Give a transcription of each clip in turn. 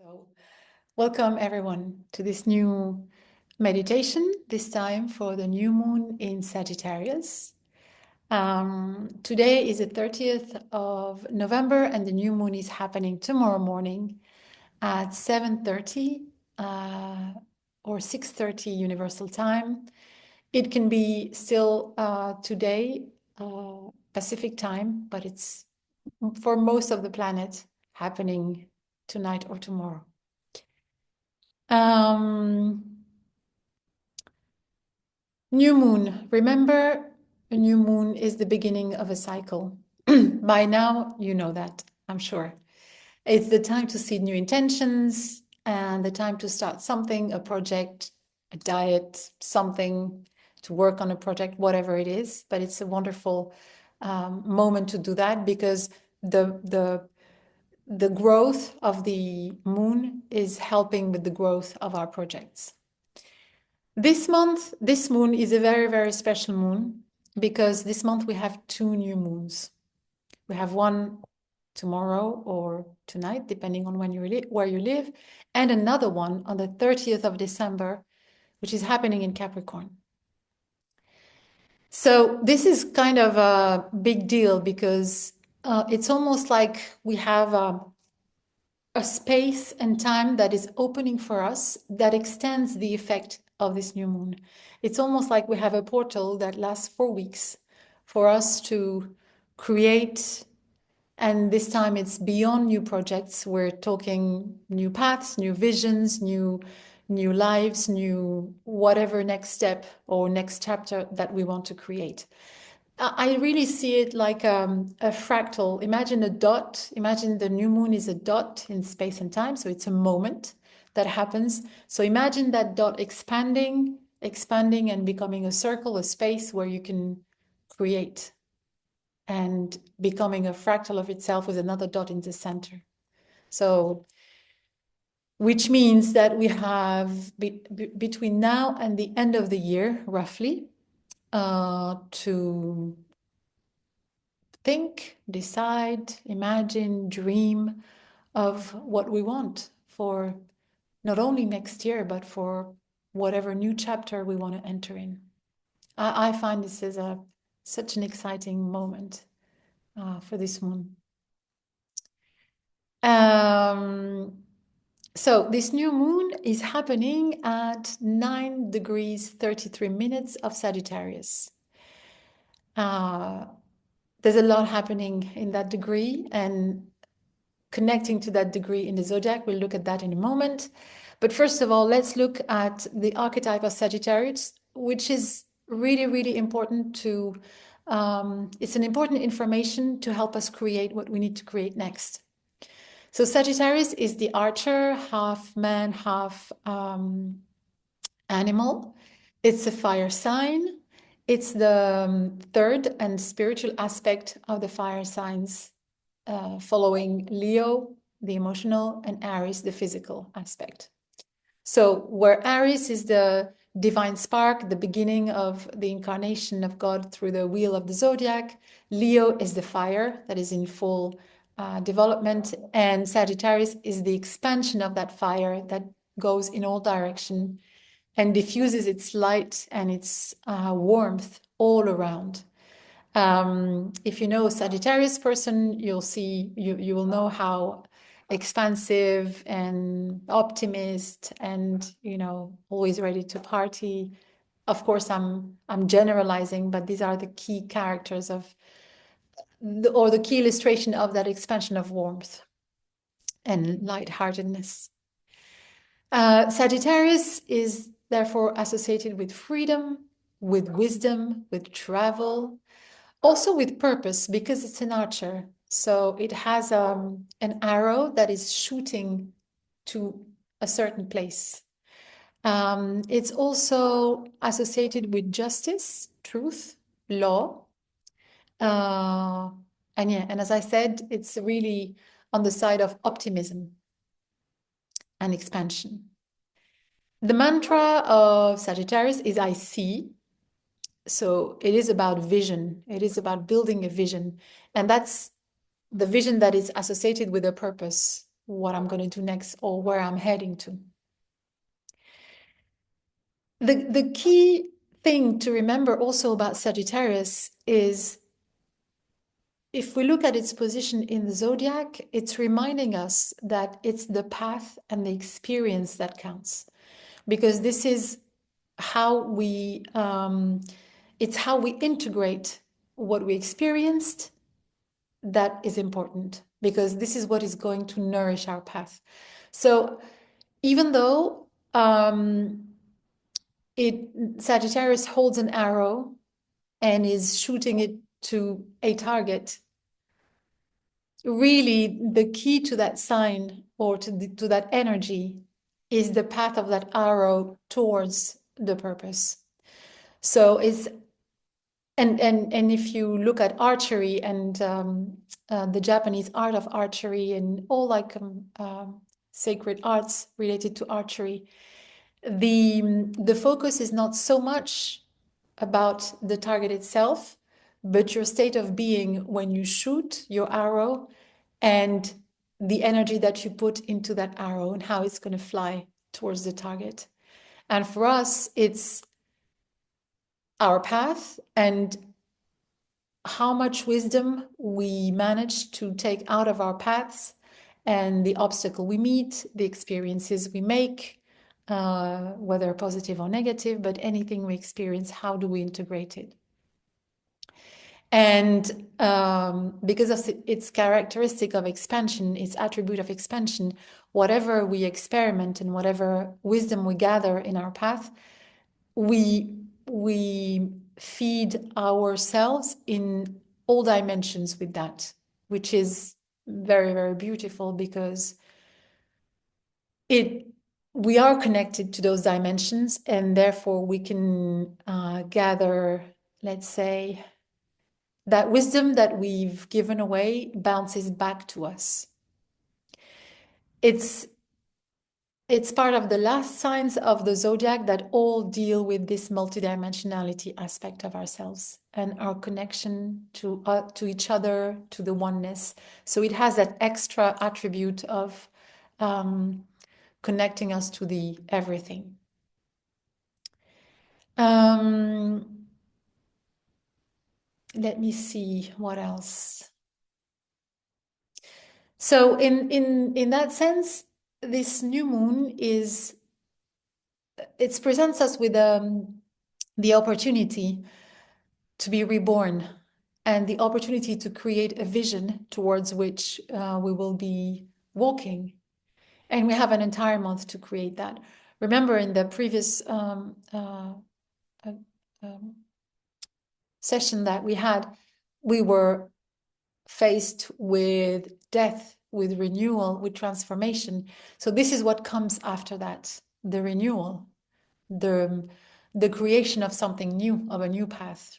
So, welcome everyone to this new meditation, this time for the new moon in Sagittarius. Today is the 30th of November, and the new moon is happening tomorrow morning at 7:30 or 6:30 Universal Time. It can be still today Pacific time, but it's for most of the planet happening tonight or tomorrow. New moon. Remember, a new moon is the beginning of a cycle. By now, you know that, I'm sure. It's the time to see new intentions and the time to start something, a project, a diet, something, to work on a project, whatever it is. But it's a wonderful moment to do that because the growth of the moon is helping with the growth of our projects. This month, this moon is a very, very special moon because this month we have two new moons. We have one tomorrow or tonight, depending on where you live, and another one on the 30th of December, which is happening in Capricorn. So this is kind of a big deal because it's almost like we have a space and time that is opening for us that extends the effect of this new moon. It's almost like we have a portal that lasts 4 weeks for us to create. And this time it's beyond new projects. We're talking new paths, new visions, new lives, new whatever next step or next chapter that we want to create. I really see it like a fractal. Imagine a dot. Imagine the new moon is a dot in space and time. So it's a moment that happens. So imagine that dot expanding and becoming a circle, a space where you can create and becoming a fractal of itself with another dot in the center. So, which means that we have between now and the end of the year, roughly, to think, decide, imagine, dream of what we want for not only next year, but for whatever new chapter we want to enter in. I find this is such an exciting moment for this moon. So this new moon is happening at 9 degrees 33 minutes of Sagittarius. There's a lot happening in that degree and connecting to that degree in the zodiac. We'll look at that in a moment. But first of all, let's look at the archetype of Sagittarius, which is really, really important to, it's an important information to help us create what we need to create next. So Sagittarius is the archer, half man, half animal. It's a fire sign. It's the third and spiritual aspect of the fire signs, following Leo, the emotional, and Aries, the physical aspect. So where Aries is the divine spark, the beginning of the incarnation of God through the wheel of the zodiac, Leo is the fire that is in full development, and Sagittarius is the expansion of that fire that goes in all direction and diffuses its light and its warmth all around. If you know a Sagittarius person, you'll see, you will know how expansive and optimist and, always ready to party. Of course, I'm generalizing, but these are the key characters of the key illustration of that expansion of warmth and lightheartedness. Sagittarius is therefore associated with freedom, with wisdom, with travel, also with purpose, because it's an archer. So it has an arrow that is shooting to a certain place. It's also associated with justice, truth, law. And as I said, it's really on the side of optimism and expansion. The mantra of Sagittarius is I see. So it is about vision. It is about building a vision. And that's the vision that is associated with a purpose, what I'm going to do next or where I'm heading to. The key thing to remember also about Sagittarius is if we look at its position in the zodiac, it's reminding us that it's the path and the experience that counts. Because this is how it's how we integrate what we experienced that is important, because this is what is going to nourish our path. So even though Sagittarius holds an arrow and is shooting it to a target, really the key to that sign or to that energy is the path of that arrow towards the purpose. So it's and if you look at archery and the Japanese art of archery and all like sacred arts related to archery, the focus is not so much about the target itself, but your state of being when you shoot your arrow and the energy that you put into that arrow and how it's going to fly towards the target. And for us, it's our path and how much wisdom we manage to take out of our paths and the obstacle we meet, the experiences we make, whether positive or negative, but anything we experience, how do we integrate it? And because of its characteristic of expansion, its attribute of expansion, whatever we experiment and whatever wisdom we gather in our path, we feed ourselves in all dimensions with that, which is very, very beautiful because we are connected to those dimensions, and therefore we can gather, let's say, that wisdom that we've given away bounces back to us. It's part of the last signs of the zodiac that all deal with this multidimensionality aspect of ourselves and our connection to each other, to the oneness. So it has that extra attribute of connecting us to the everything. Let me see what else. So in that sense, this new moon it presents us with the opportunity to be reborn and the opportunity to create a vision towards which we will be walking. And we have an entire month to create that. Remember in the previous session that we had, we were faced with death, with renewal, with transformation. So this is what comes after that, the renewal, the creation of something new, of a new path.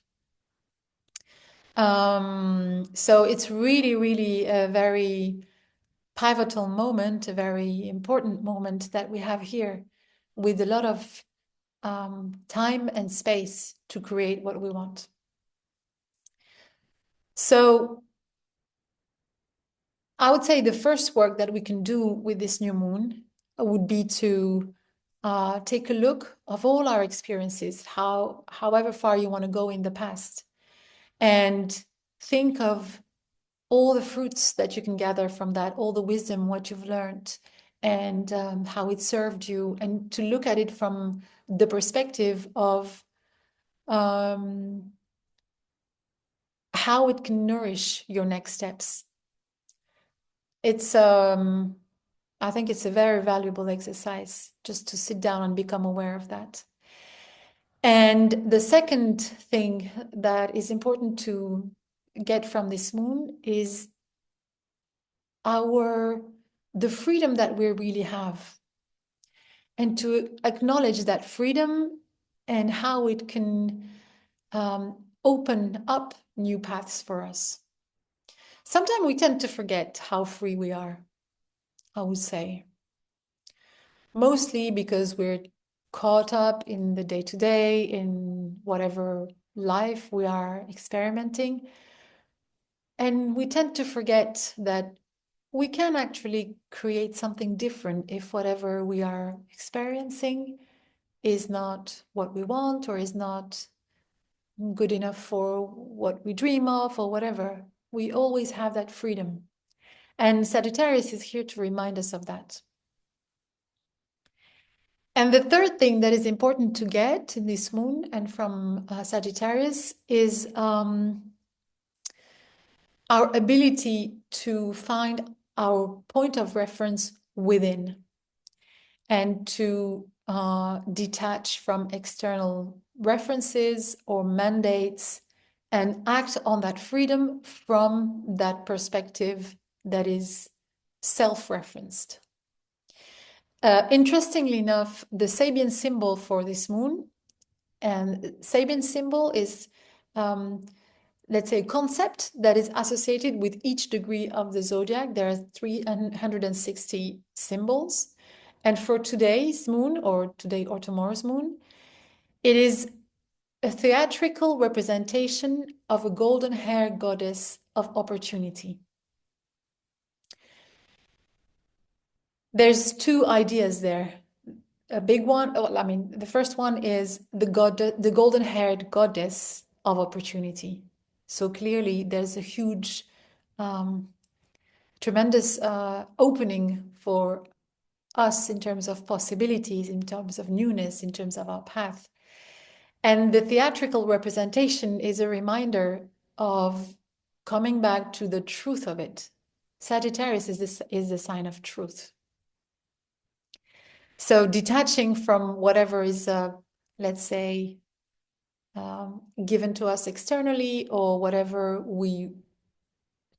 So it's really, really a very pivotal moment, a very important moment that we have here with a lot of time and space to create what we want. So I would say the first work that we can do with this new moon would be to take a look of all our experiences, however far you want to go in the past, and think of all the fruits that you can gather from that, all the wisdom, what you've learned, and how it served you, and to look at it from the perspective of how it can nourish your next steps. It's I think it's a very valuable exercise just to sit down and become aware of that. And the second thing that is important to get from this moon is the freedom that we really have, and to acknowledge that freedom and how it can open up new paths for us. Sometimes we tend to forget how free we are, I would say. Mostly because we're caught up in the day-to-day, in whatever life we are experimenting. And we tend to forget that we can actually create something different if whatever we are experiencing is not what we want or is not good enough for what we dream of or whatever. We always have that freedom. And Sagittarius is here to remind us of that. And the third thing that is important to get in this moon and from Sagittarius is our ability to find our point of reference within and to detach from external references or mandates and act on that freedom from that perspective that is self-referenced. Interestingly enough, the Sabian symbol for this moon, and Sabian symbol is, let's say, a concept that is associated with each degree of the zodiac. There are 360 symbols. And for today's moon, or today or tomorrow's moon, it is a theatrical representation of a golden hair goddess of opportunity. There's two ideas there. A big one, well, I mean, the first one is the golden-haired goddess of opportunity. So clearly, there's a huge, tremendous opening for us in terms of possibilities, in terms of newness, in terms of our path. And the theatrical representation is a reminder of coming back to the truth of it. Sagittarius is the sign of truth. So detaching from whatever is, let's say, given to us externally or whatever we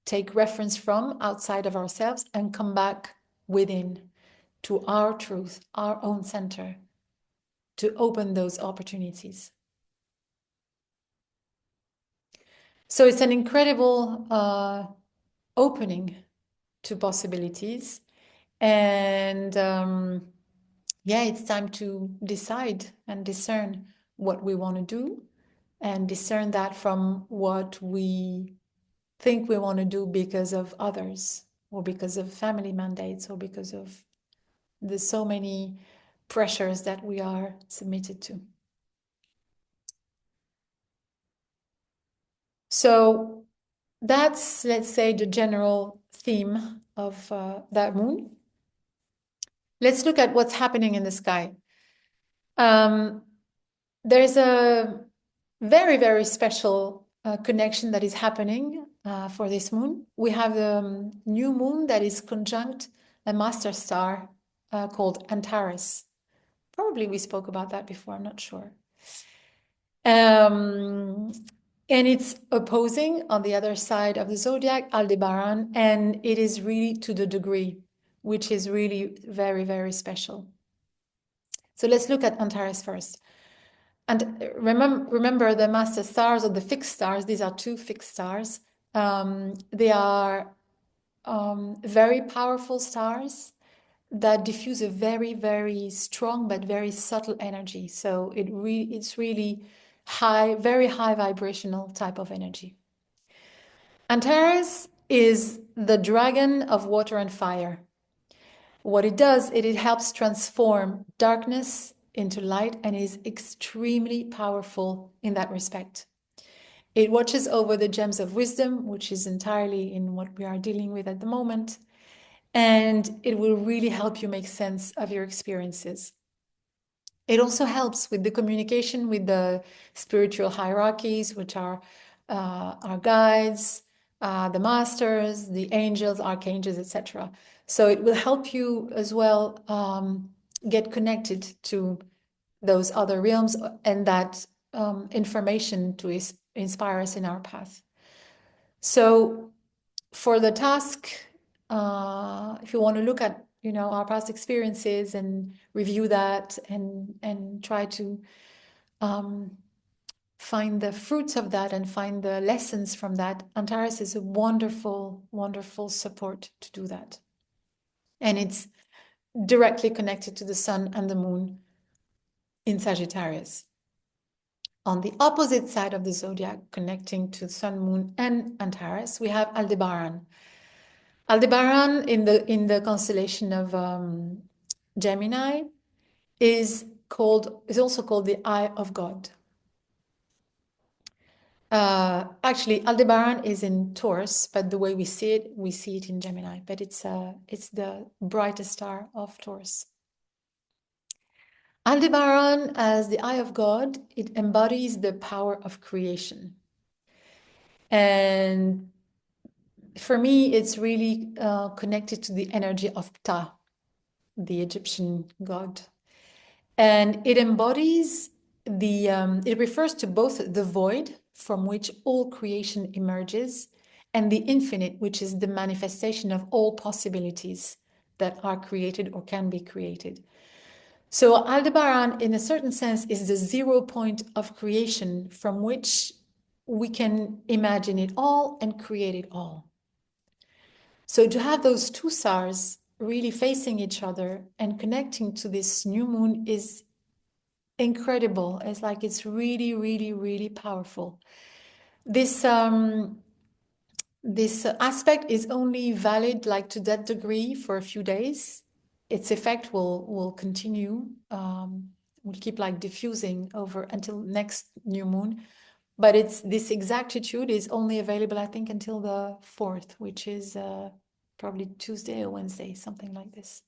take reference from outside of ourselves and come back within to our truth, our own center, to open those opportunities. So it's an incredible opening to possibilities. And yeah, it's time to decide and discern what we want to do and discern that from what we think we want to do because of others or because of family mandates or because of the so many pressures that we are submitted to. So that's, let's say, the general theme of that moon. Let's look at what's happening in the sky. There's a very, very special connection that is happening for this moon. We have the new moon that is conjunct a master star called Antares. Probably we spoke about that before, I'm not sure. And it's opposing on the other side of the zodiac, Aldebaran, and it is really to the degree, which is really very, very special. So let's look at Antares first. And remember the master stars or the fixed stars, these are two fixed stars. They are very powerful stars that diffuse a very, very strong but very subtle energy. So it's really high, very high vibrational type of energy. Antares is the dragon of water and fire. What it does, it helps transform darkness into light and is extremely powerful in that respect. It watches over the gems of wisdom, which is entirely in what we are dealing with at the moment, and it will really help you make sense of your experiences. It also helps with the communication with the spiritual hierarchies, which are our guides, the masters, the angels, archangels, etc. So it will help you as well get connected to those other realms and that information to inspire us in our path. So for the task, if you want to look at our past experiences and review that and try to find the fruits of that and find the lessons from that, Antares is a wonderful, wonderful support to do that. And it's directly connected to the sun and the moon in Sagittarius. On the opposite side of the zodiac, connecting to sun, moon, and Antares, we have Aldebaran. Aldebaran in the constellation of Gemini is also called the Eye of God. Actually, Aldebaran is in Taurus, but the way we see it in Gemini. But it's the brightest star of Taurus. Aldebaran, as the Eye of God, it embodies the power of creation. And for me, it's really connected to the energy of Ptah, the Egyptian god. And it embodies it refers to both the void from which all creation emerges and the infinite, which is the manifestation of all possibilities that are created or can be created. So Aldebaran, in a certain sense, is the 0 point of creation from which we can imagine it all and create it all. So to have those two stars really facing each other and connecting to this new moon is incredible. It's like it's really, really, really powerful. This this aspect is only valid like to that degree for a few days. Its effect will continue. Will keep like diffusing over until next new moon. But this exactitude is only available, I think, until the 4th, which is probably Tuesday or Wednesday, something like this.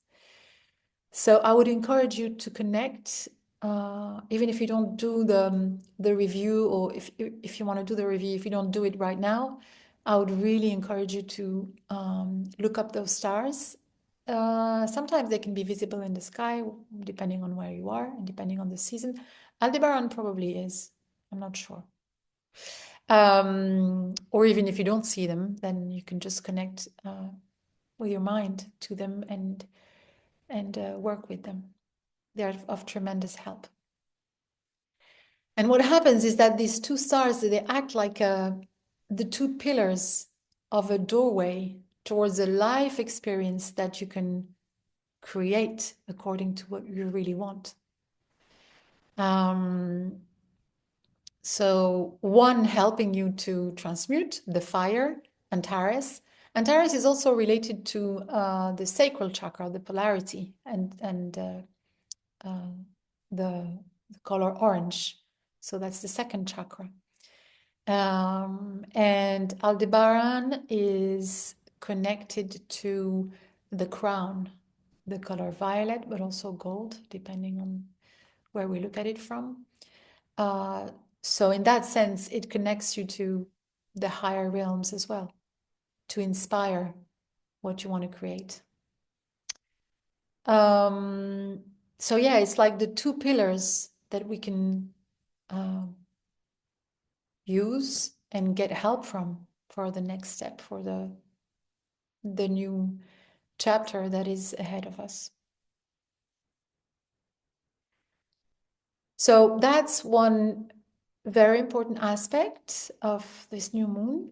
So I would encourage you to connect, even if you don't do the review, or if you want to do the review, if you don't do it right now, I would really encourage you to look up those stars. Sometimes they can be visible in the sky, depending on where you are and depending on the season. Aldebaran probably is. I'm not sure. Or even if you don't see them, then you can just connect with your mind to them and work with them. They're of tremendous help. And what happens is that these two stars, they act like the two pillars of a doorway towards a life experience that you can create according to what you really want. So one helping you to transmute the fire, Antares. Antares is also related to the sacral chakra, the polarity, and the color orange. So that's the second chakra. And Aldebaran is connected to the crown, the color violet, but also gold, depending on where we look at it from. So in that sense, it connects you to the higher realms as well, to inspire what you want to create. So yeah, it's like the two pillars that we can use and get help from for the next step, for the new chapter that is ahead of us. So that's one very important aspect of this new moon.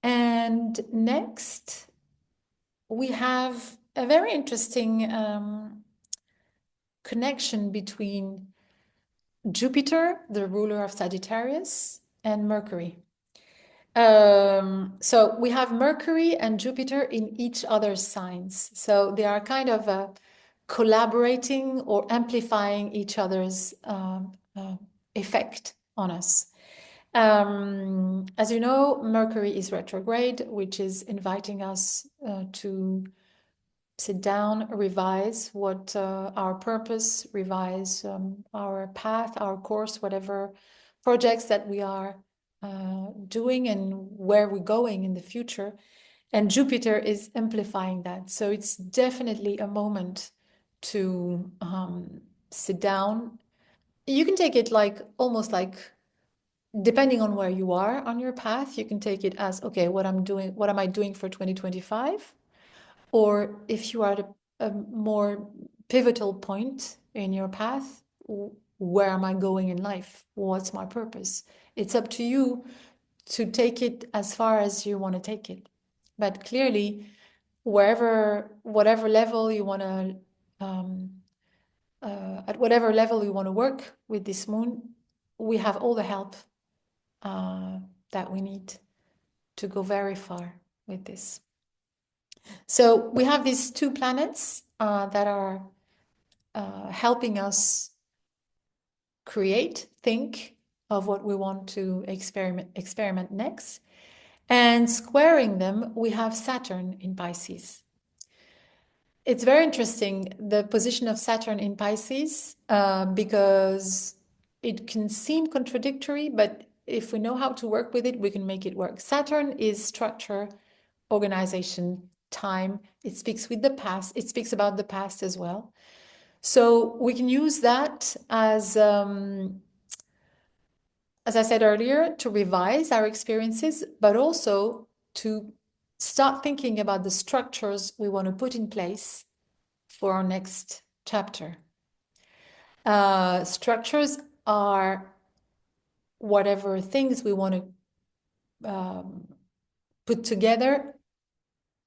And next, we have a very interesting connection between Jupiter, the ruler of Sagittarius, and Mercury. So we have Mercury and Jupiter in each other's signs. So they are kind of collaborating or amplifying each other's effect on us. As you know, Mercury is retrograde, which is inviting us to sit down, revise what our purpose, revise our path, our course, whatever projects that we are doing and where we're going in the future. And Jupiter is amplifying that. So it's definitely a moment to sit down. You can take it like almost like, depending on where you are on your path, you can take it as, okay, what am I doing for 2025? Or if you are at a more pivotal point in your path, where am I going in life? What's my purpose? It's up to you to take it as far as you want to take it. But clearly, whatever level you want to, at whatever level you want to work with this moon, we have all the help that we need to go very far with this. So we have these two planets that are helping us create, think of what we want to experiment next. And squaring them, we have Saturn in Pisces. It's very interesting, the position of Saturn in Pisces, because it can seem contradictory, but if we know how to work with it, we can make it work. Saturn is structure, organization, time. It speaks with the past. It speaks about the past as well. So we can use that as I said earlier, to revise our experiences, but also to start thinking about the structures we want to put in place for our next chapter. Structures are whatever things we want to put together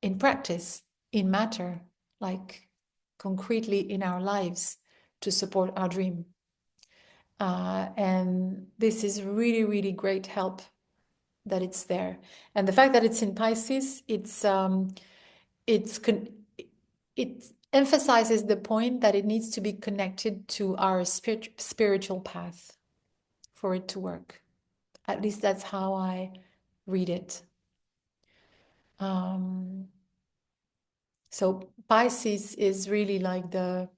in practice, in matter, like concretely in our lives to support our dream. And this is really, really great help that it's there. And the fact that it's in Pisces, it emphasizes the point that it needs to be connected to our spiritual path for it to work. At least that's how I read it. So Pisces is really like the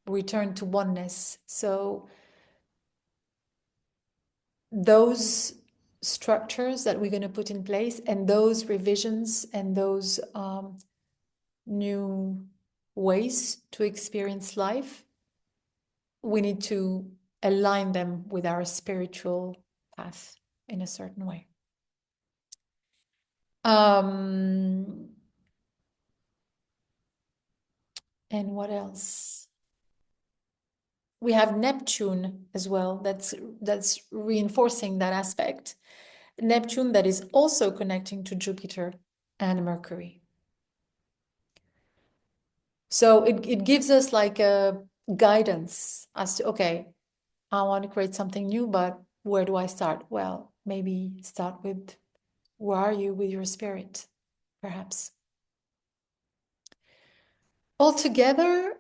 return to oneness. So those structures that we're going to put in place and those revisions and those new ways to experience life, we need to align them with our spiritual path in a certain way. And what else? We have Neptune as well. That's reinforcing that aspect. Neptune that is also connecting to Jupiter and Mercury. So it gives us like a guidance as to, okay, I want to create something new, but where do I start? Well, maybe start with where are you with your spirit, perhaps. Altogether,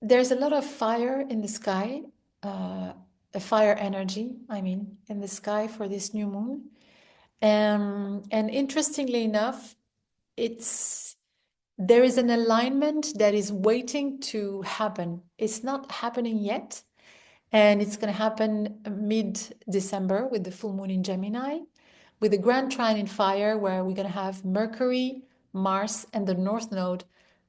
there's a lot of fire in the sky, a fire energy, I mean, in the sky for this new moon. And interestingly enough, there is an alignment that is waiting to happen. It's not happening yet, and it's going to happen mid-December with the full moon in Gemini, with the grand trine in fire, where we're going to have Mercury, Mars, and the North Node,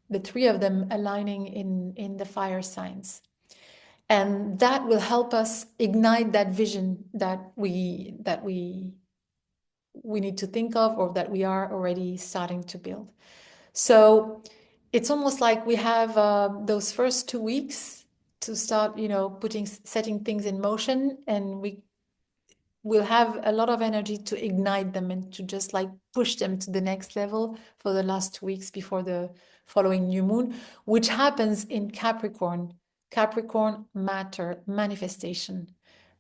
the three of them aligning in the fire signs. And that will help us ignite that vision that we need to think of, or that we are already starting to build. So it's almost like we have those first 2 weeks to start, setting things in motion, and we'll have a lot of energy to ignite them and to just like push them to the next level for the last 2 weeks before the following new moon, which happens in Capricorn. Capricorn matter, manifestation.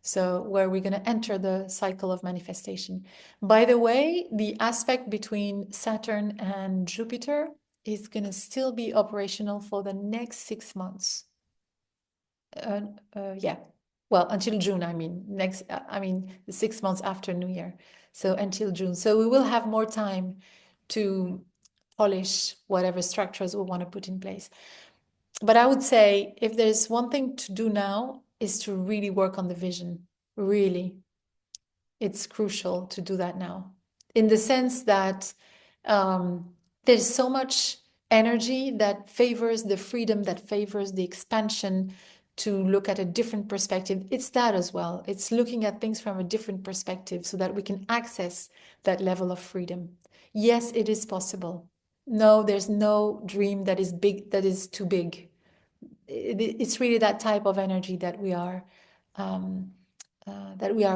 So where we're going to enter the cycle of manifestation. By the way, the aspect between Saturn and Jupiter is going to still be operational for the next 6 months. Yeah. Well, until June, the 6 months after New Year. So until June. So we will have more time to polish whatever structures we want to put in place. But I would say if there's one thing to do now is to really work on the vision. Really. It's crucial to do that now. In the sense that there's so much energy that favors the freedom, that favors the expansion, to look at a different perspective. It's that as well. It's looking at things from a different perspective so that we can access that level of freedom. Yes, it is possible. No, there's no dream that is big, that is too big. It's really that type of energy that we are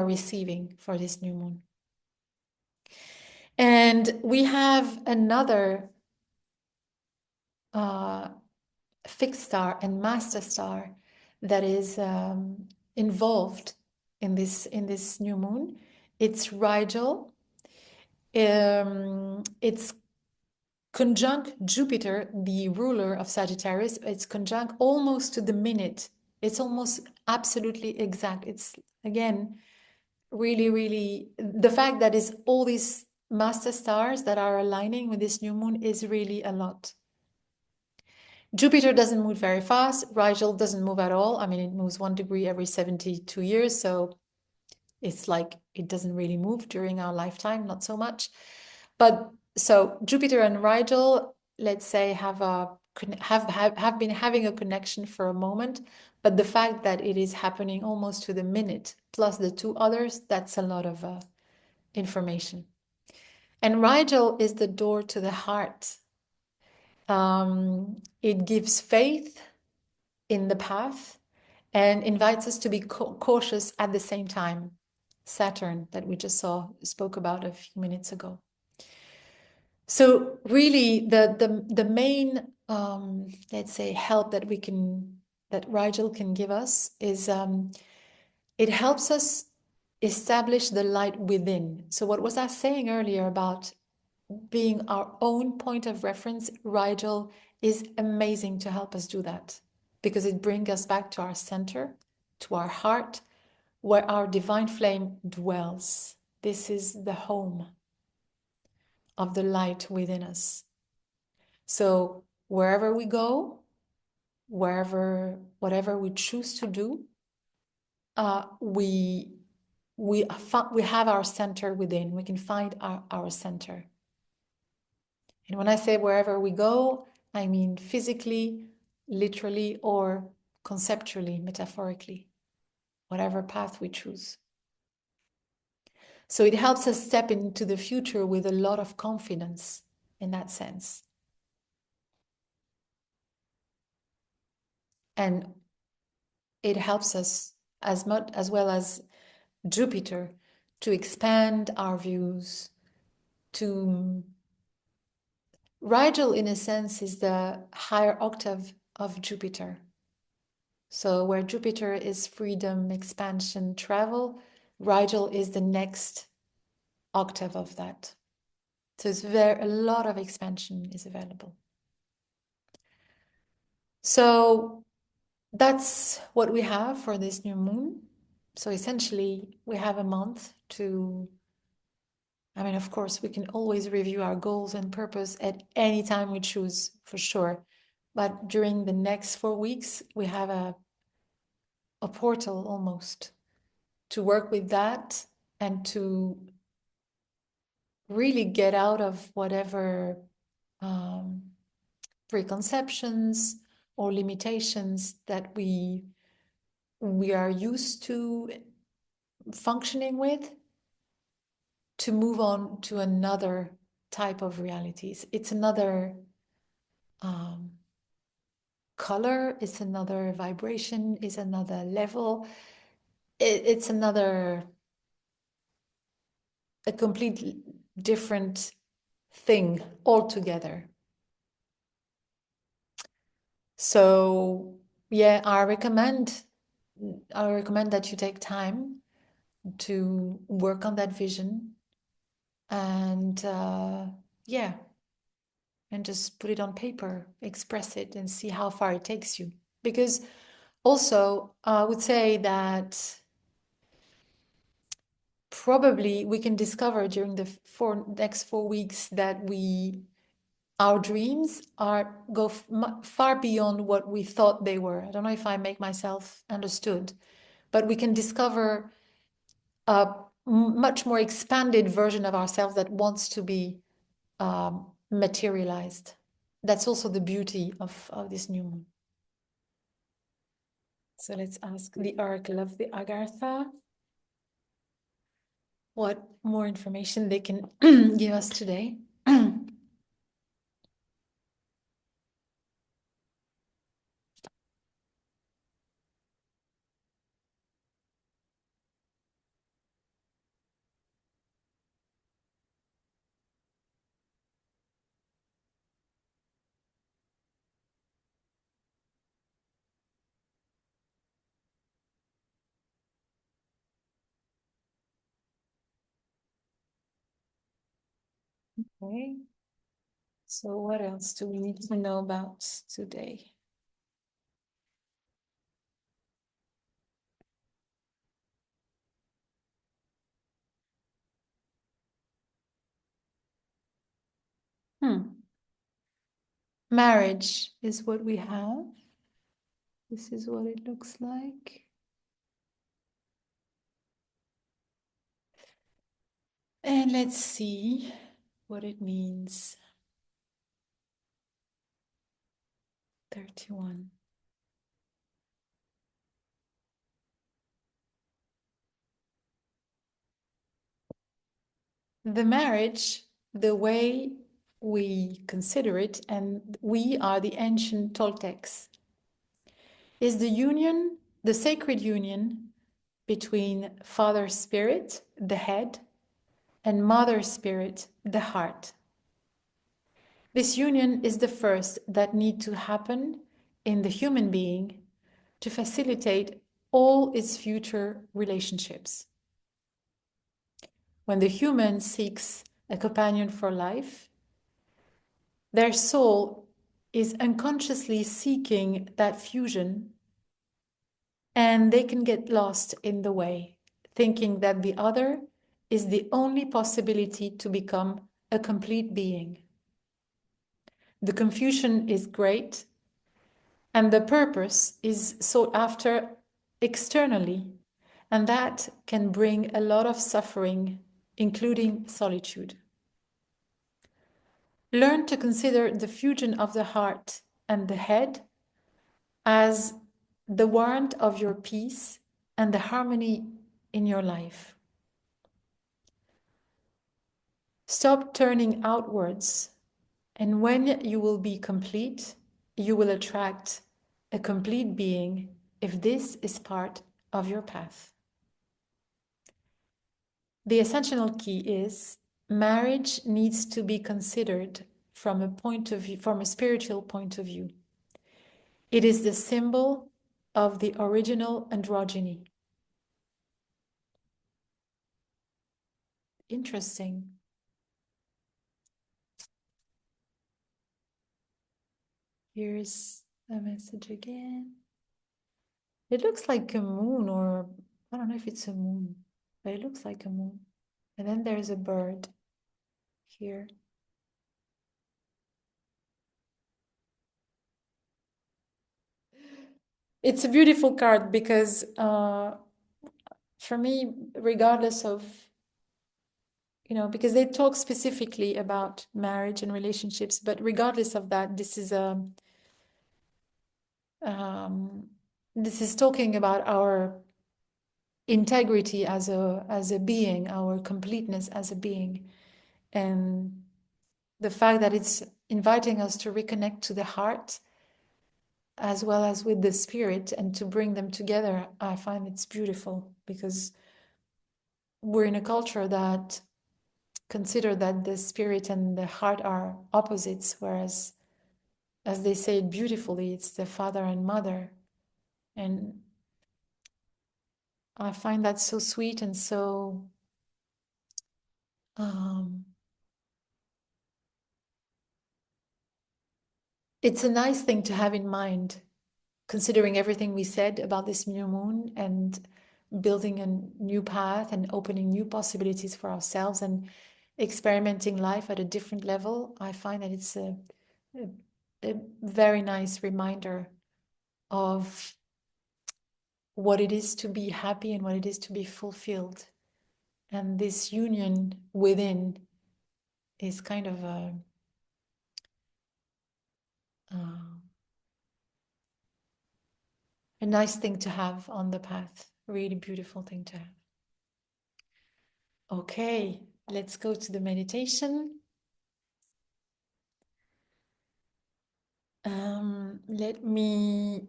receiving for this new moon. And we have another fixed star and master star that is involved in this new moon. It's Rigel. It's conjunct Jupiter, the ruler of Sagittarius. It's conjunct almost to the minute. It's almost absolutely exact. It's, again, really, really, the fact that it's all these master stars that are aligning with this new moon is really a lot. Jupiter doesn't move very fast. Rigel doesn't move at all. I mean, it moves 1 degree every 72 years. So it's like it doesn't really move during our lifetime, not so much. But so Jupiter and Rigel, let's say, have been having a connection for a moment. But the fact that it is happening almost to the minute, plus the two others, that's a lot of information. And Rigel is the door to the heart. It gives faith in the path and invites us to be cautious at the same time. Saturn, that we just spoke about a few minutes ago. So really, the main let's say help that Rigel can give us is it helps us establish the light within. So what was I saying earlier about being our own point of reference? Rigel is amazing to help us do that because it brings us back to our center, to our heart, where our divine flame dwells. This is the home of the light within us. So wherever we go, whatever we choose to do, we have our center within. We can find our center. And when I say wherever we go, I mean physically, literally, or conceptually, metaphorically, whatever path we choose. So it helps us step into the future with a lot of confidence in that sense. And it helps us as much as well as Jupiter to expand our views, to Rigel, in a sense, is the higher octave of Jupiter. So where Jupiter is freedom, expansion, travel, Rigel is the next octave of that. So it's a lot of expansion is available. So that's what we have for this new moon. So essentially, we have a month to, I mean, of course, we can always review our goals and purpose at any time we choose, for sure. But during the next 4 weeks, we have a portal almost to work with that and to really get out of whatever preconceptions or limitations that we are used to functioning with, to move on to another type of realities. It's another color, it's another vibration, it's another level. It's a complete different thing altogether. So yeah, I recommend that you take time to work on that vision and yeah, and just put it on paper, express it, and see how far it takes you. Because also, I would say that probably we can discover during the next 4 weeks that our dreams go far beyond what we thought they were. I don't know if I make myself understood, but we can discover a much more expanded version of ourselves that wants to be materialized. That's also the beauty of this new moon. So let's ask the Oracle of the Agartha what more information they can give us today. Okay. So what else do we need to know about today? Marriage is what we have. This is what it looks like. And let's see what it means. 31. The marriage, the way we consider it, and we are the ancient Toltecs, is the union, the sacred union between Father Spirit, the head, and Mother Spirit, the heart. This union is the first that need to happen in the human being to facilitate all its future relationships. When the human seeks a companion for life, their soul is unconsciously seeking that fusion, and they can get lost in the way, thinking that the other is the only possibility to become a complete being. The confusion is great, and the purpose is sought after externally, and that can bring a lot of suffering, including solitude. Learn to consider the fusion of the heart and the head as the warrant of your peace and the harmony in your life. Stop turning outwards, and when you will be complete, you will attract a complete being if this is part of your path. The essential key is marriage needs to be considered from a point of view, from a spiritual point of view. It is the symbol of the original androgyny. Interesting. Here's a message again. It looks like a moon, or I don't know if it's a moon, but it looks like a moon. And then there's a bird here. It's a beautiful card because for me, regardless of, because they talk specifically about marriage and relationships, but regardless of that, this is talking about our integrity as a being, our completeness as a being, and the fact that it's inviting us to reconnect to the heart as well as with the spirit and to bring them together. I find it's beautiful because we're in a culture that consider that the spirit and the heart are opposites, whereas, as they say it beautifully, it's the father and mother. And I find that so sweet and so it's a nice thing to have in mind, considering everything we said about this new moon and building a new path and opening new possibilities for ourselves and experimenting life at a different level. I find that it's a very nice reminder of what it is to be happy and what it is to be fulfilled. And this union within is kind of a nice thing to have on the path, really beautiful thing to have. Okay, let's go to the meditation. Let me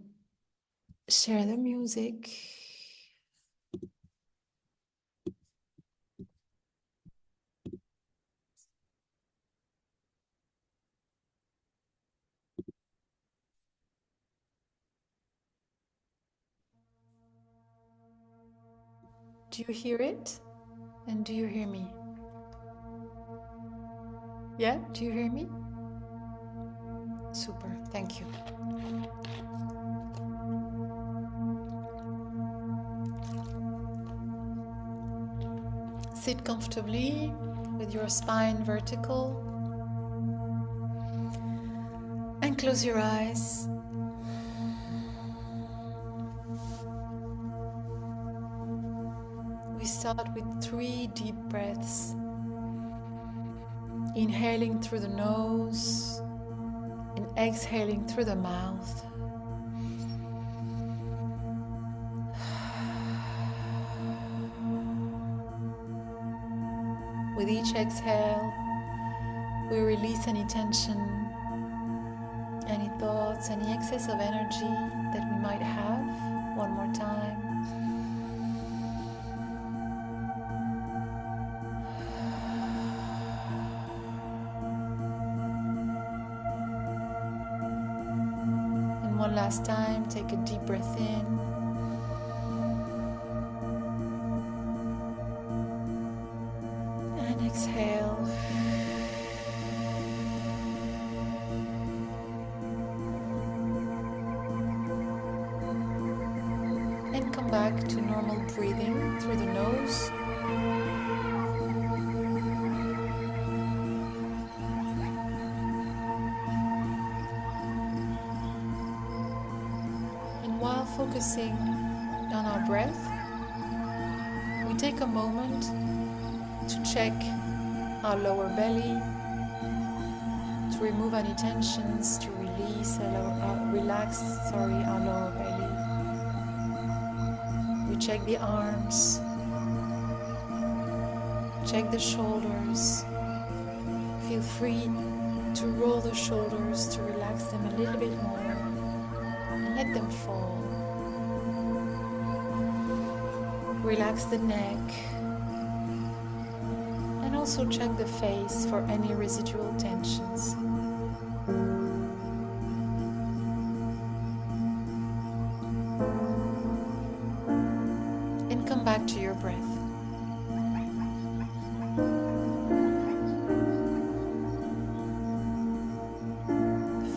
share the music. Do you hear it? And do you hear me? Yeah, do you hear me? Super, thank you. Sit comfortably with your spine vertical and close your eyes. We start with 3 deep breaths. Inhaling through the nose and exhaling through the mouth. With each exhale, we release any tension, any thoughts, any excess of energy that we might have. One more time. And one last time, take a deep breath in. And exhale. And come back to normal breathing through the nose. And while focusing on our breath, we take a moment to check our lower belly, to remove any tensions, to relax our lower belly. We check the arms, check the shoulders. Feel free to roll the shoulders, to relax them a little bit more and let them fall. Relax the neck. And also check the face for any residual tensions. And come back to your breath.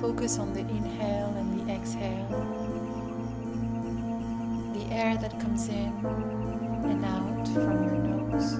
Focus on the inhale and the exhale. The air that comes in and out from your nose.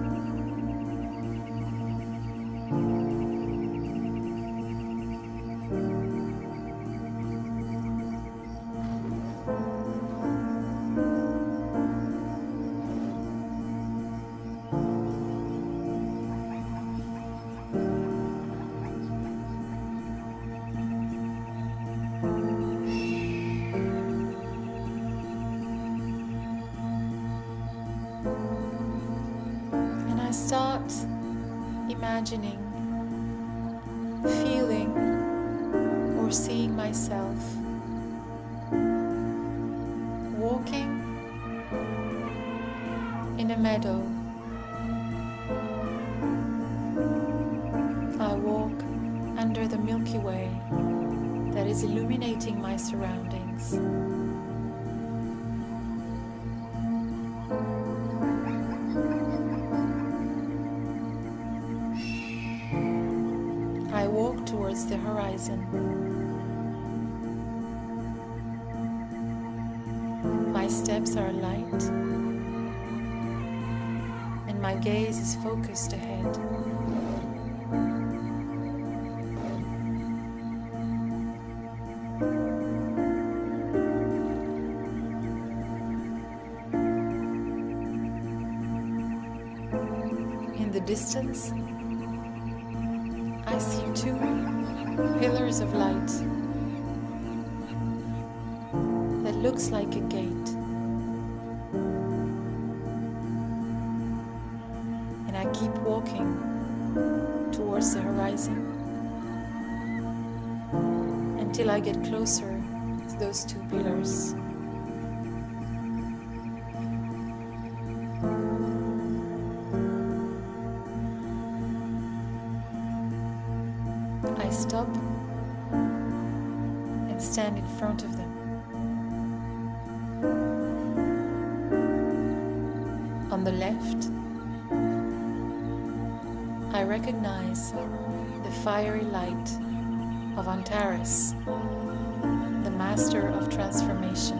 Start imagining, feeling, or seeing myself walking in a meadow. I walk under the Milky Way that is illuminating my surroundings. I walk towards the horizon. My steps are light, and my gaze is focused ahead. In the distance, I see 2 pillars of light that looks like a gate. And I keep walking towards the horizon until I get closer to those 2 pillars. I stop and stand in front of them. On the left, I recognize the fiery light of Antares, the master of transformation.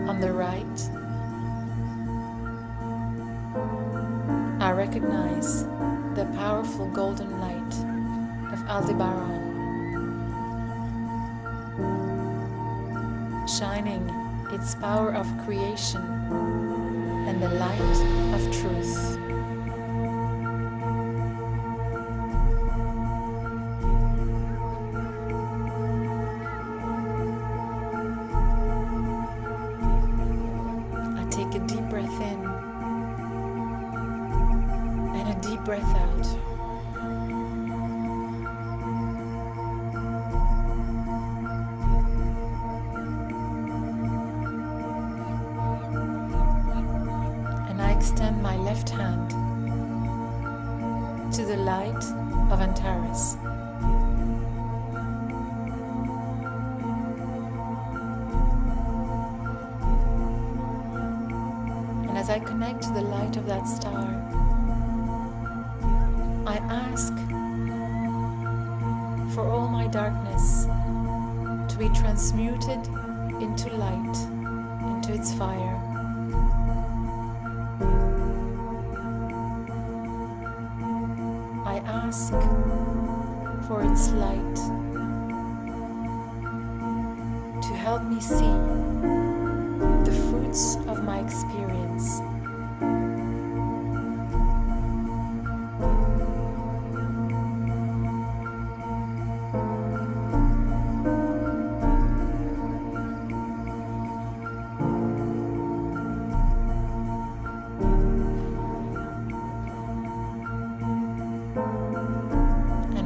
On the right, I recognize the powerful golden light of Aldebaran, shining its power of creation and the light of truth. I take a deep breath in and a deep breath out. Extend my left hand to the light of Antares. And as I connect to the light of that star, I ask for all my darkness to be transmuted into light, into its fire. I ask for its light to help me see the fruits of my experience.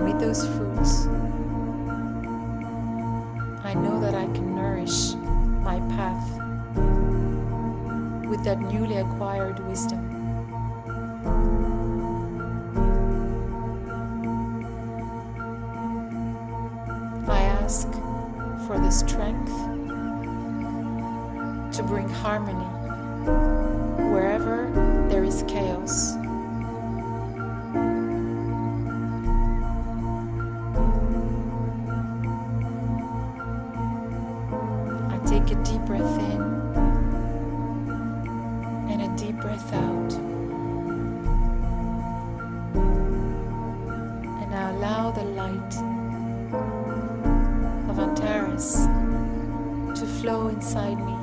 With those fruits, I know that I can nourish my path with that newly acquired wisdom. I ask for the strength to bring harmony wherever there is chaos. Take a deep breath in and a deep breath out. And I allow the light of Antares to flow inside me,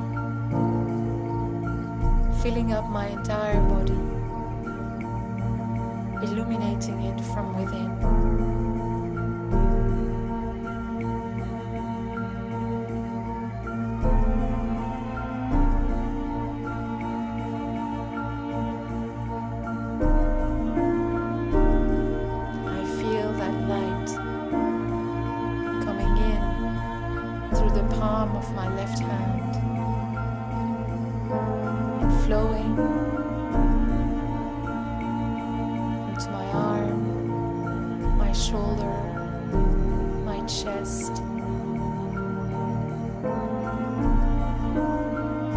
filling up my entire body, illuminating it from within. Palm of my left hand, flowing into my arm, my shoulder, my chest,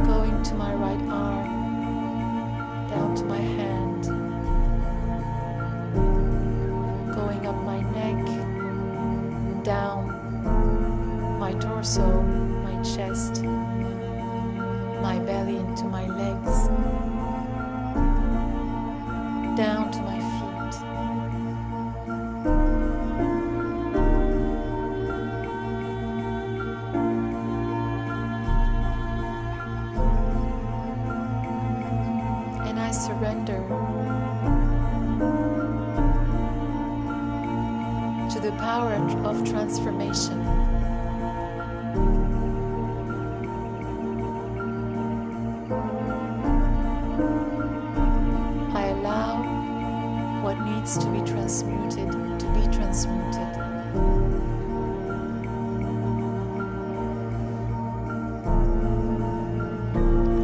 going to my right arm, down to my hand, going up my neck, down my torso, my chest, my belly into my legs, down to my feet. And I surrender to the power of transformation. What needs to be transmuted to be transmuted.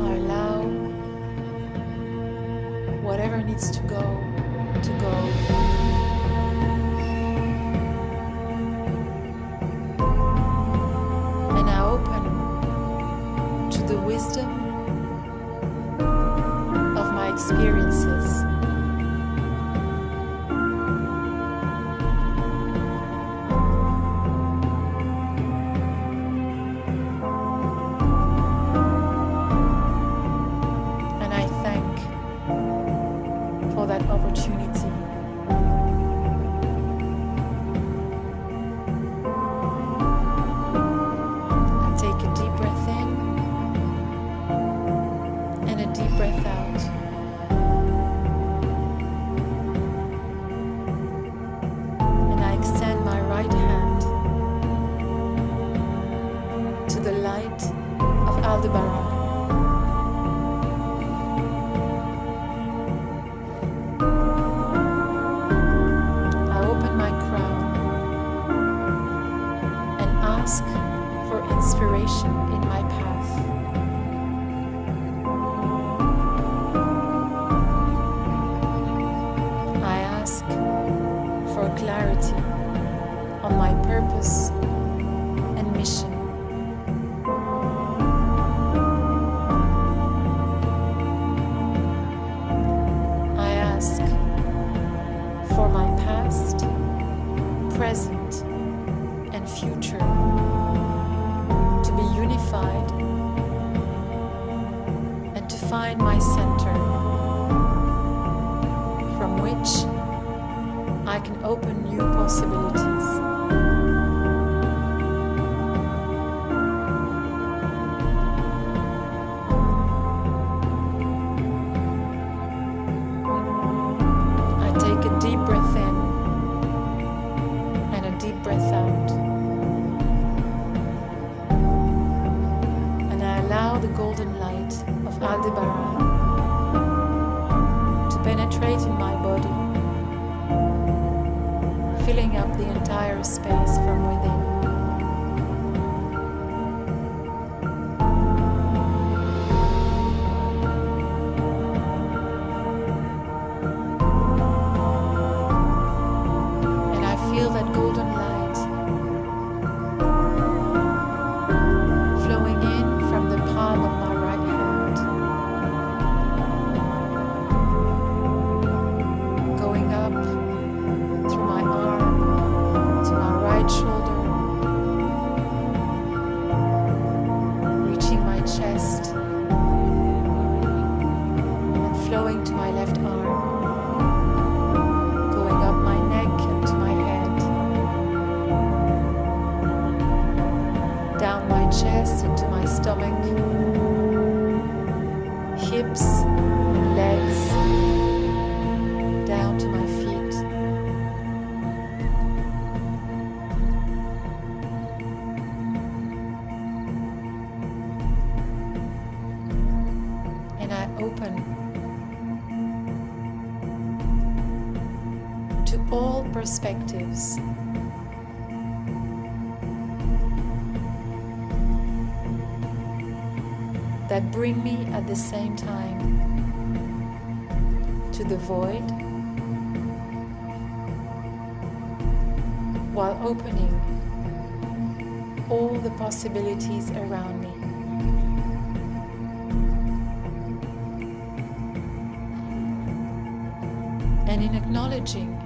I allow whatever needs to go to go. And I open to the wisdom of my experiences. Aldebaran. I open my crown and ask for inspiration in my path. I ask for clarity on my purpose and mission. I ask for my past, present, and future to be unified and to find my center from which I can open new possibilities. I take a deep breath in and a deep breath out. And I allow the golden light of Aldebaran to penetrate in my body, filling up the entire space from within. And I feel that golden light flowing in from the palm of my right hand, going up through my arm to my right shoulder, reaching my chest and flowing to my left arm, going up my neck and to my head, down my chest into my stomach, hips and legs, down to my feet. And I open to all perspectives. That bring me at the same time to the void, while opening all the possibilities around me. And in acknowledging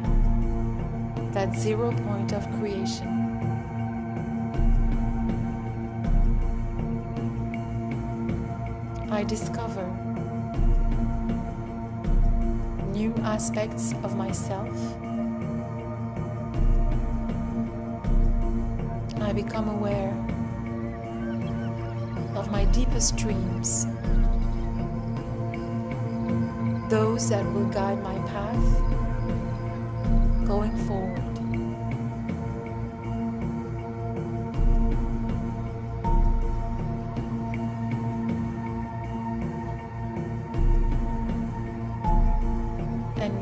that 0 point of creation, I discover new aspects of myself. I become aware of my deepest dreams, those that will guide my path going forward. And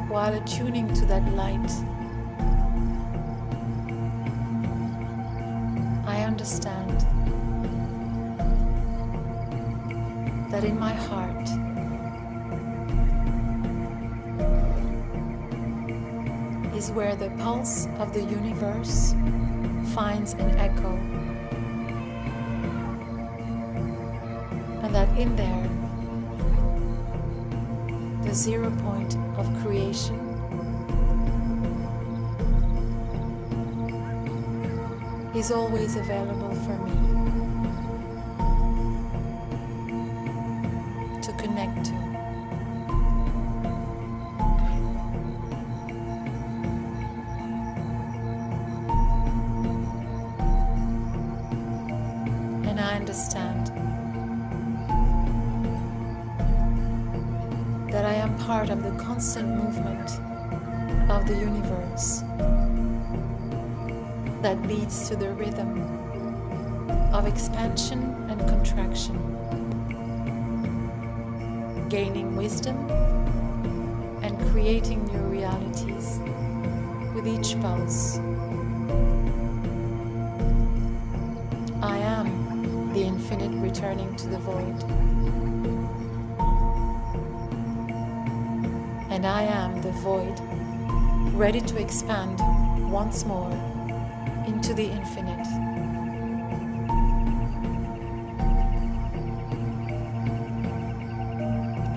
while attuning to that light, I understand that in my heart is where the pulse of the universe finds an echo, and that in there the 0 point of creation is always available for me to connect to. And I understand that I am part of the constant movement of the universe that beats to the rhythm of expansion and contraction, gaining wisdom and creating new realities with each pulse. I am the infinite returning to the void. And I am the void, ready to expand once more into the infinite.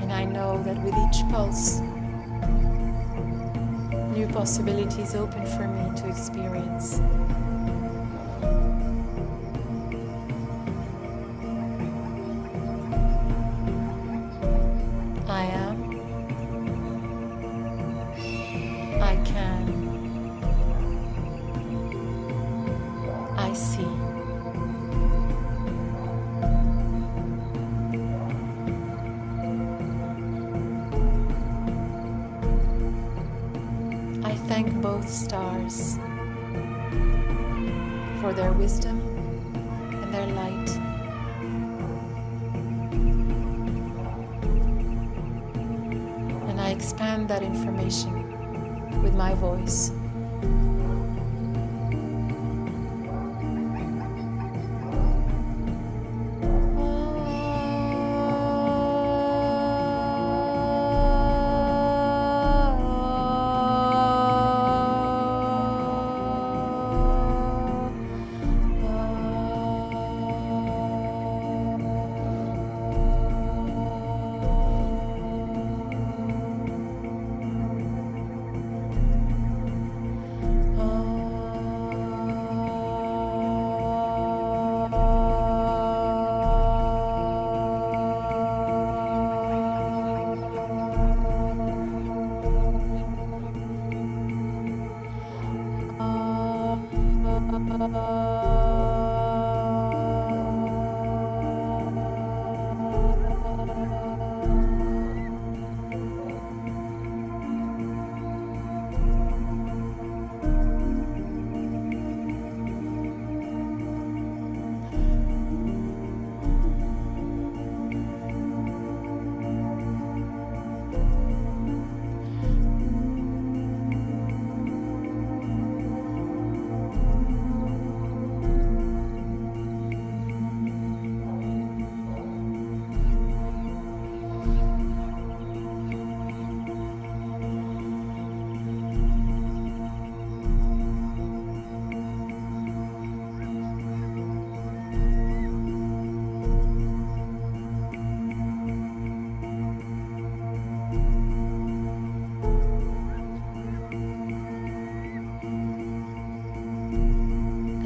And I know that with each pulse, new possibilities open for me to experience. I am. I can. I see. I thank both stars for their wisdom and their light. And I expand that information with my voice.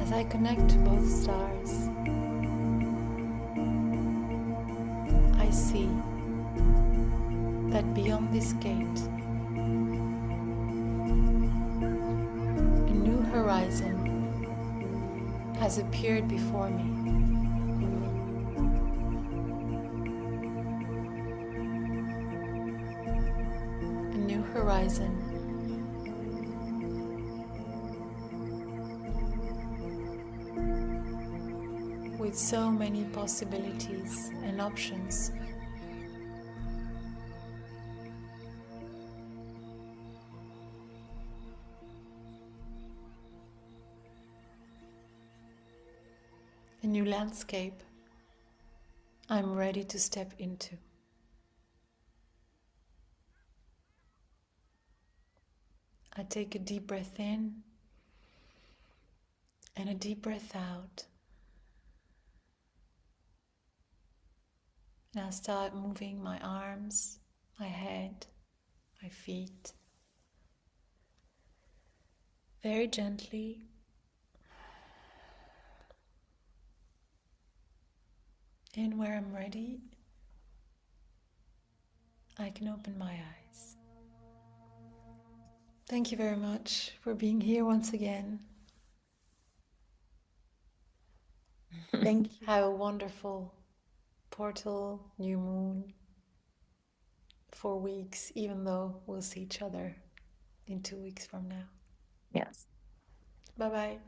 As I connect to both stars, I see that beyond this gate, a new horizon has appeared before me. A new horizon with so many possibilities and options. A new landscape I'm ready to step into. I take a deep breath in and a deep breath out. And I start moving my arms, my head, my feet. Very gently. And where I'm ready, I can open my eyes. Thank you very much for being here once again. Thank you. Have a wonderful portal, new moon, 4 weeks, even though we'll see each other in 2 weeks from now. Yes. Bye-bye.